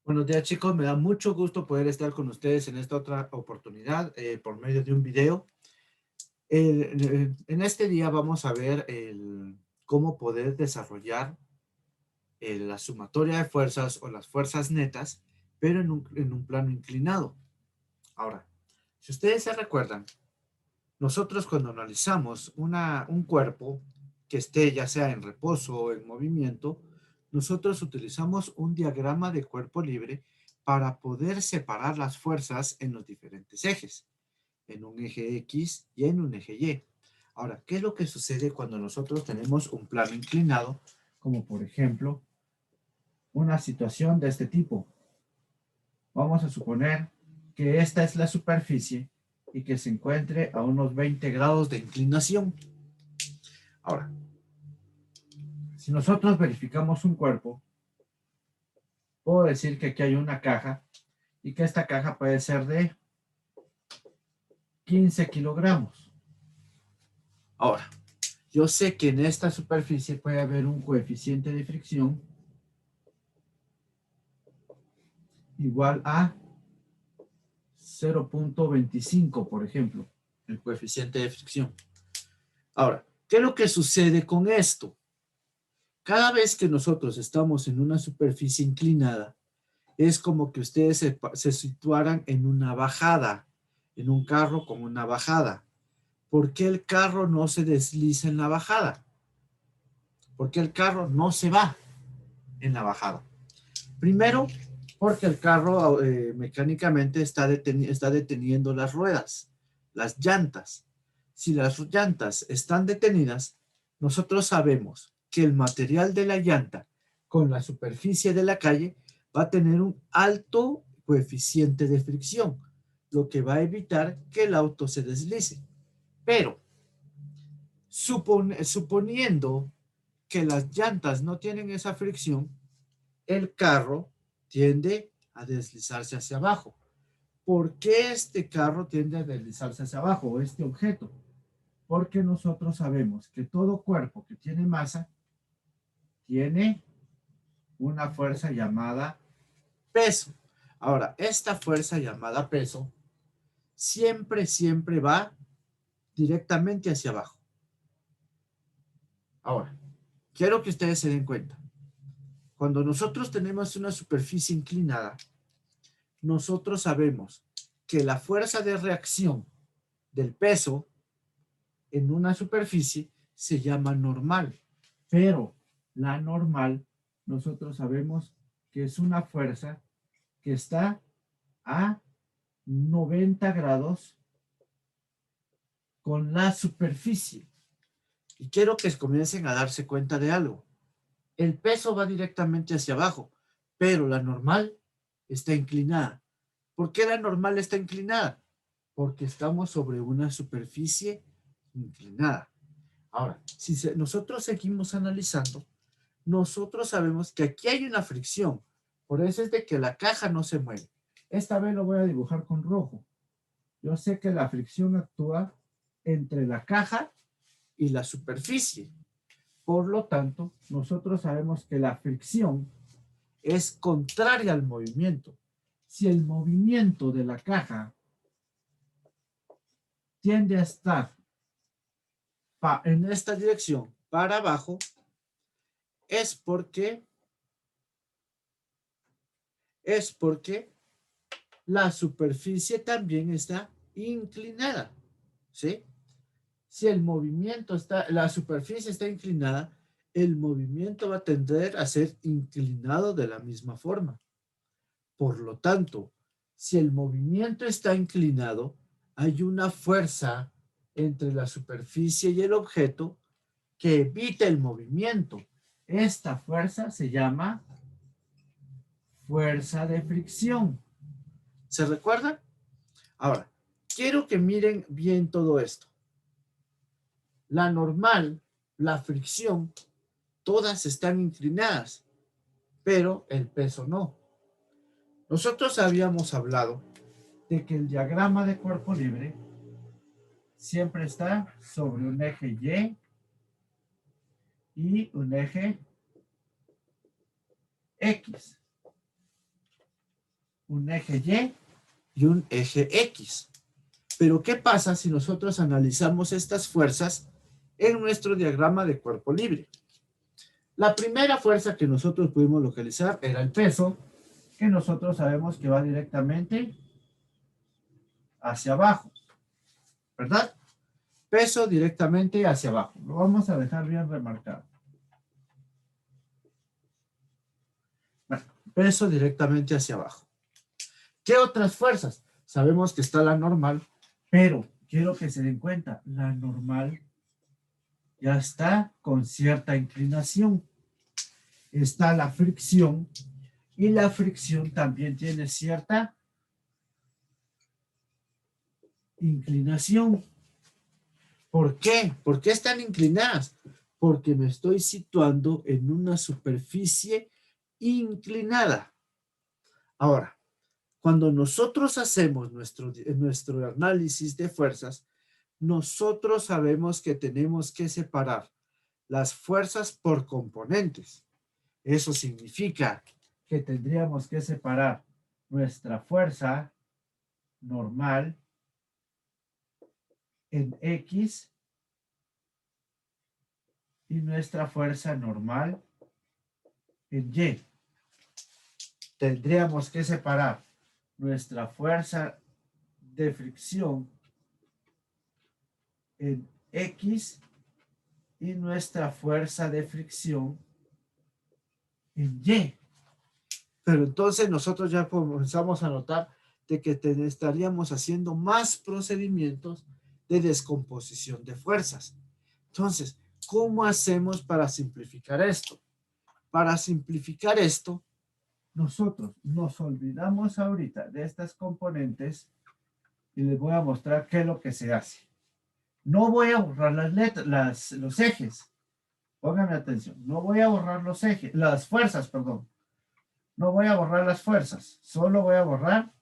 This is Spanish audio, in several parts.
Buenos días, chicos, me da mucho gusto poder estar con ustedes en esta otra oportunidad por medio de un video. En este día vamos a ver cómo poder desarrollar la sumatoria de fuerzas o las fuerzas netas, pero en un plano inclinado. Ahora, si ustedes se recuerdan, nosotros cuando analizamos un cuerpo que esté ya sea en reposo o en movimiento, nosotros utilizamos un diagrama de cuerpo libre para poder separar las fuerzas en los diferentes ejes, en un eje X y en un eje Y. Ahora, ¿qué es lo que sucede cuando nosotros tenemos un plano inclinado, como por ejemplo una situación de este tipo? Vamos a suponer que esta es la superficie y que se encuentre a unos 20 grados de inclinación. Ahora, si nosotros verificamos un cuerpo, puedo decir que aquí hay una caja y que esta caja puede ser de 15 kilogramos. Ahora, yo sé que en esta superficie puede haber un coeficiente de fricción igual a 0.25, por ejemplo, el coeficiente de fricción. Ahora, ¿qué es lo que sucede con esto? Cada vez que nosotros estamos en una superficie inclinada, es como que ustedes se situaran en una bajada, en un carro con una bajada. ¿Por qué el carro no se desliza en la bajada? ¿Por qué el carro no se va en la bajada? Primero, porque el carro mecánicamente está deteniendo las ruedas, las llantas. Si las llantas están detenidas, nosotros sabemos que el material de la llanta con la superficie de la calle va a tener un alto coeficiente de fricción, lo que va a evitar que el auto se deslice. Pero suponiendo que las llantas no tienen esa fricción, el carro tiende a deslizarse hacia abajo. ¿Por qué este carro tiende a deslizarse hacia abajo o este objeto? Porque nosotros sabemos que todo cuerpo que tiene masa tiene una fuerza llamada peso. Ahora, esta fuerza llamada peso siempre va directamente hacia abajo. Ahora, quiero que ustedes se den cuenta. Cuando nosotros tenemos una superficie inclinada, nosotros sabemos que la fuerza de reacción del peso en una superficie se llama normal, pero la normal nosotros sabemos que es una fuerza que está a 90 grados con la superficie. Y quiero que comiencen a darse cuenta de algo. El peso va directamente hacia abajo, pero la normal está inclinada. ¿Por qué la normal está inclinada? Porque estamos sobre una superficie inclinada. Ahora, si nosotros seguimos analizando, nosotros sabemos que aquí hay una fricción. Por eso es de que la caja no se mueve. Esta vez lo voy a dibujar con rojo. Yo sé que la fricción actúa entre la caja y la superficie. Por lo tanto, nosotros sabemos que la fricción es contraria al movimiento. Si el movimiento de la caja tiende a estar en esta dirección para abajo, es porque la superficie también está inclinada, ¿sí? Si el movimiento está, la superficie está inclinada, el movimiento va a tender a ser inclinado de la misma forma. Por lo tanto, si el movimiento está inclinado, hay una fuerza entre la superficie y el objeto que evita el movimiento. Esta fuerza se llama fuerza de fricción. ¿Se recuerdan? Ahora, quiero que miren bien todo esto. La normal, la fricción, todas están inclinadas, pero el peso no. Nosotros habíamos hablado de que el diagrama de cuerpo libre siempre está sobre un eje Y y un eje X. un eje Y y un eje X. Pero ¿qué pasa si nosotros analizamos estas fuerzas en nuestro diagrama de cuerpo libre? La primera fuerza que nosotros pudimos localizar era el peso, que nosotros sabemos que va directamente hacia abajo, ¿verdad? Peso directamente hacia abajo. Lo vamos a dejar bien remarcado. Bueno, peso directamente hacia abajo. ¿Qué otras fuerzas? Sabemos que está la normal, pero quiero que se den cuenta, la normal ya está con cierta inclinación. Está la fricción y la fricción también tiene cierta inclinación. ¿Por qué? ¿Por qué están inclinadas? Porque me estoy situando en una superficie inclinada. Ahora, cuando nosotros hacemos nuestro análisis de fuerzas, nosotros sabemos que tenemos que separar las fuerzas por componentes. Eso significa que tendríamos que separar nuestra fuerza normal en X y nuestra fuerza normal en Y. Tendríamos que separar nuestra fuerza de fricción en X y nuestra fuerza de fricción en Y. Pero entonces nosotros ya comenzamos a notar de que estaríamos haciendo más procedimientos de descomposición de fuerzas. Entonces, ¿cómo hacemos para simplificar esto? Para simplificar esto, nosotros nos olvidamos ahorita de estas componentes y les voy a mostrar qué es lo que se hace. No voy a borrar los ejes. Pónganme atención. No voy a borrar los ejes, las fuerzas, perdón. No voy a borrar las fuerzas. Solo voy a borrar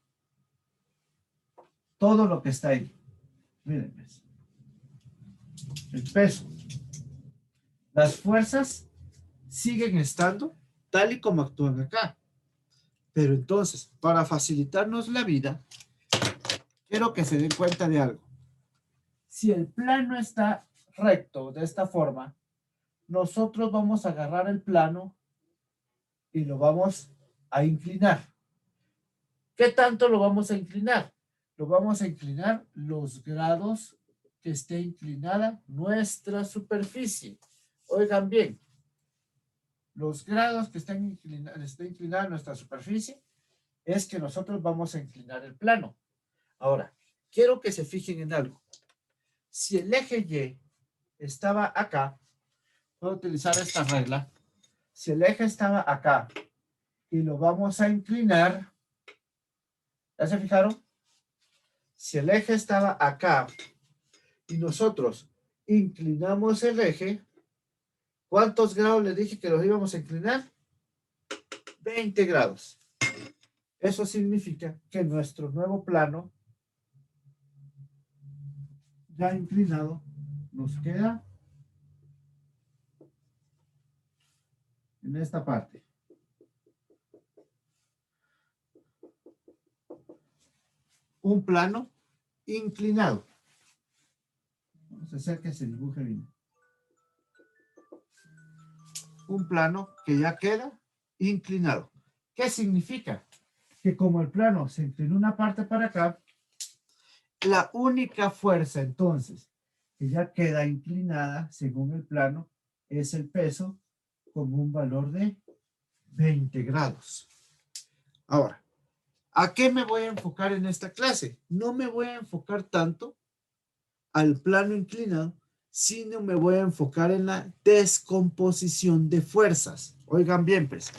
todo lo que está ahí. Miren, pues. El peso. Las fuerzas siguen estando tal y como actúan acá. Pero entonces, para facilitarnos la vida, quiero que se den cuenta de algo. Si el plano está recto de esta forma, nosotros vamos a agarrar el plano y lo vamos a inclinar. ¿Qué tanto lo vamos a inclinar? Lo vamos a inclinar los grados que esté inclinada nuestra superficie. Oigan bien, los grados que esté inclinada nuestra superficie es que nosotros vamos a inclinar el plano. Ahora, quiero que se fijen en algo. Si el eje Y estaba acá, puedo utilizar esta regla. Si el eje estaba acá y lo vamos a inclinar, ¿ya se fijaron? Si el eje estaba acá y nosotros inclinamos el eje, ¿cuántos grados les dije que los íbamos a inclinar? 20 grados. Eso significa que nuestro nuevo plano, ya inclinado, nos queda en esta parte. Un plano inclinado. Vamos a hacer que se dibuje bien. Un plano que ya queda inclinado. ¿Qué significa? Que como el plano se inclinó una parte para acá, la única fuerza entonces que ya queda inclinada según el plano es el peso con un valor de 20 grados. Ahora, ¿a qué me voy a enfocar en esta clase? No me voy a enfocar tanto al plano inclinado, sino me voy a enfocar en la descomposición de fuerzas. Oigan bien, pues,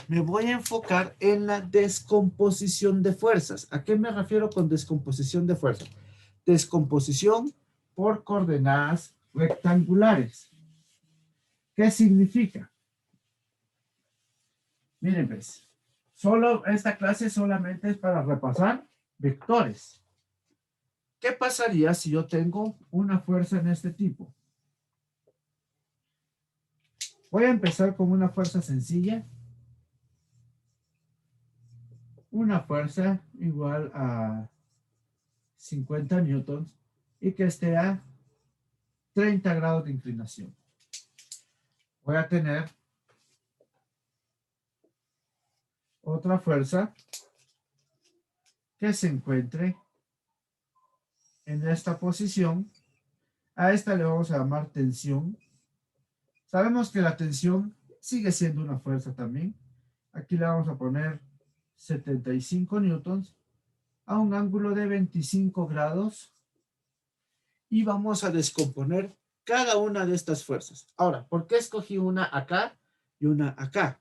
me voy a enfocar en la descomposición de fuerzas. ¿A qué me refiero con descomposición de fuerzas? Descomposición por coordenadas rectangulares. ¿Qué significa? Miren, pues, esta clase solamente es para repasar vectores. ¿Qué pasaría si yo tengo una fuerza en este tipo? Voy a empezar con una fuerza sencilla. una fuerza igual a 50 newtons y que esté a 30 grados de inclinación. Voy a tener otra fuerza que se encuentre en esta posición. A esta le vamos a llamar tensión. Sabemos que la tensión sigue siendo una fuerza también. Aquí le vamos a poner 75 newtons a un ángulo de 25 grados y vamos a descomponer cada una de estas fuerzas. Ahora, ¿por qué escogí una acá y una acá?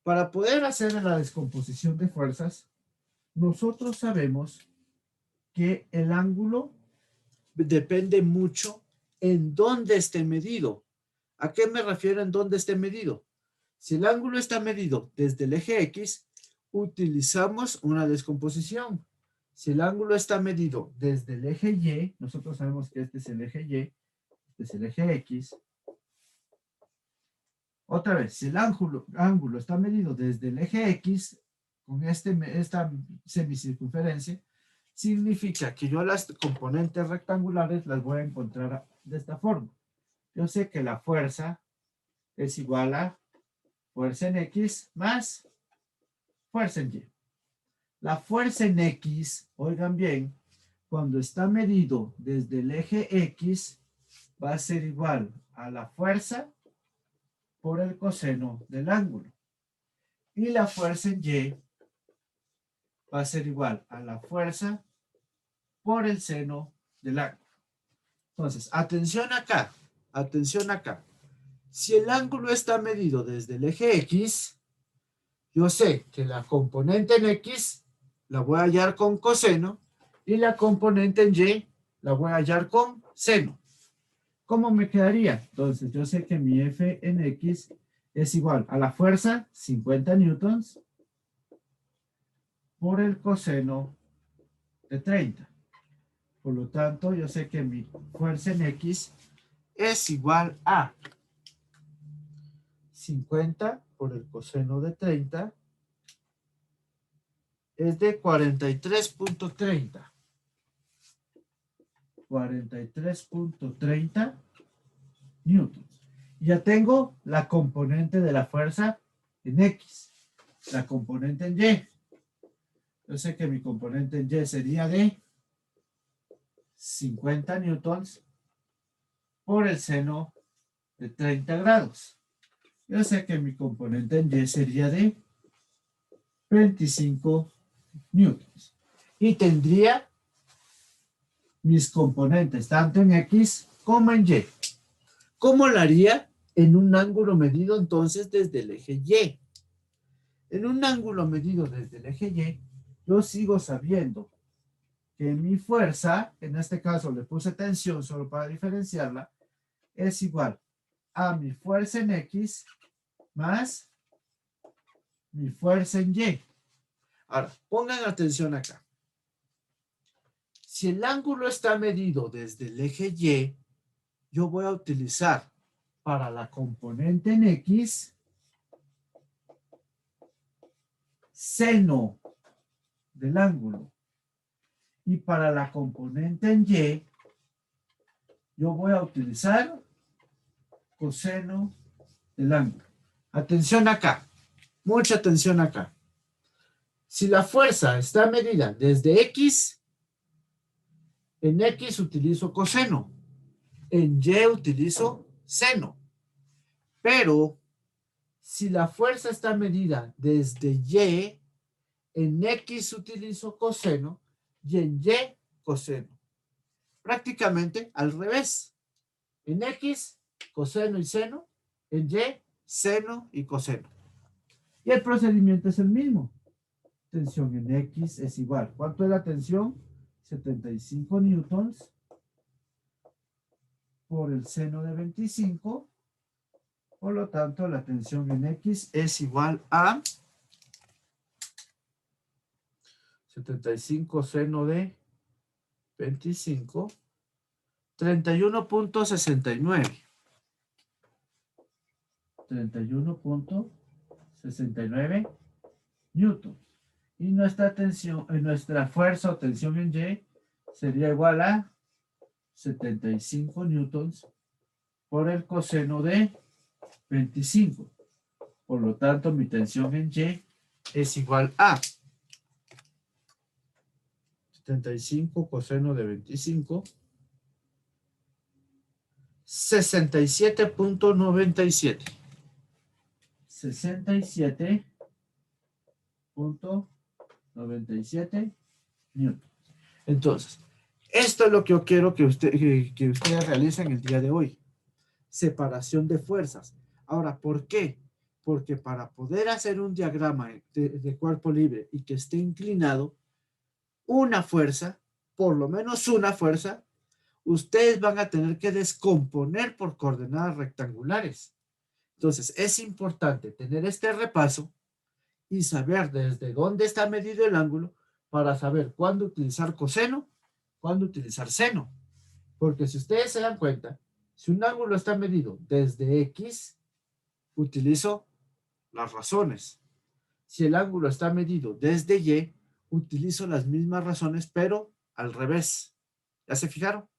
Para poder hacer la descomposición de fuerzas, nosotros sabemos que el ángulo depende mucho en dónde esté medido. ¿A qué me refiero en dónde esté medido? Si el ángulo está medido desde el eje X, utilizamos una descomposición. Si el ángulo está medido desde el eje Y, nosotros sabemos que este es el eje Y, este es el eje X. Otra vez, si el ángulo está medido desde el eje X, con esta semicircunferencia, significa que yo las componentes rectangulares las voy a encontrar de esta forma. Yo sé que la fuerza es igual a fuerza en X más fuerza en Y. La fuerza en X, oigan bien, cuando está medido desde el eje X, va a ser igual a la fuerza por el coseno del ángulo. Y la fuerza en Y va a ser igual a la fuerza por el seno del ángulo. Entonces, atención acá, atención acá. Si el ángulo está medido desde el eje X, yo sé que la componente en X la voy a hallar con coseno y la componente en Y la voy a hallar con seno. ¿Cómo me quedaría? Entonces, yo sé que mi F en X es igual a la fuerza, 50 newtons, por el coseno de 30. Por lo tanto, yo sé que mi fuerza en X es igual a 50 por el coseno de 30 es de 43.30. 43.30 newtons. Ya tengo la componente de la fuerza en X, la componente en Y. Yo sé que mi componente en Y sería de 50 newtons por el seno de 30 grados. Yo sé que mi componente en Y sería de 25 newtons. Y tendría mis componentes tanto en X como en Y. ¿Cómo lo haría en un ángulo medido entonces desde el eje Y? En un ángulo medido desde el eje Y, yo sigo sabiendo que mi fuerza, en este caso le puse tensión solo para diferenciarla, es igual a mi fuerza en X más mi fuerza en Y. Ahora, pongan atención acá. Si el ángulo está medido desde el eje Y, yo voy a utilizar para la componente en X seno del ángulo. Y para la componente en Y, yo voy a utilizar coseno del ángulo. Atención acá, mucha atención acá. Si la fuerza está medida desde X, en X utilizo coseno, en Y utilizo seno. Pero si la fuerza está medida desde Y, en X utilizo coseno y en Y coseno. Prácticamente al revés. En X, coseno y seno. En Y, seno y coseno. Y el procedimiento es el mismo. Tensión en X es igual. ¿Cuánto es la tensión? 75 newtons por el seno de 25. Por lo tanto, la tensión en X es igual a 75 seno de 25, 31.69. 31.69 newtons. Y nuestra tensión, nuestra fuerza o tensión en Y sería igual a 75 newtons por el coseno de 25. Por lo tanto, mi tensión en Y es igual a 75 coseno de 25, 67.97. 67.97 newtons. Entonces, esto es lo que yo quiero que ustedes realicen el día de hoy. Separación de fuerzas. Ahora, ¿por qué? Porque para poder hacer un diagrama de cuerpo libre y que esté inclinado, una fuerza, por lo menos una fuerza, ustedes van a tener que descomponer por coordenadas rectangulares. Entonces, es importante tener este repaso y saber desde dónde está medido el ángulo para saber cuándo utilizar coseno, cuándo utilizar seno. Porque si ustedes se dan cuenta, si un ángulo está medido desde X, utilizo las razones. Si el ángulo está medido desde Y, utilizo las mismas razones, pero al revés. ¿Ya se fijaron?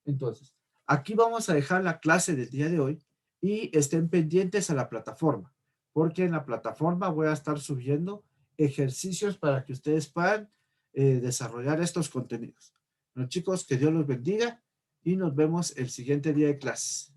Entonces, aquí vamos a dejar la clase del día de hoy y estén pendientes a la plataforma, porque en la plataforma voy a estar subiendo ejercicios para que ustedes puedan desarrollar estos contenidos. Bueno, chicos, que Dios los bendiga y nos vemos el siguiente día de clases.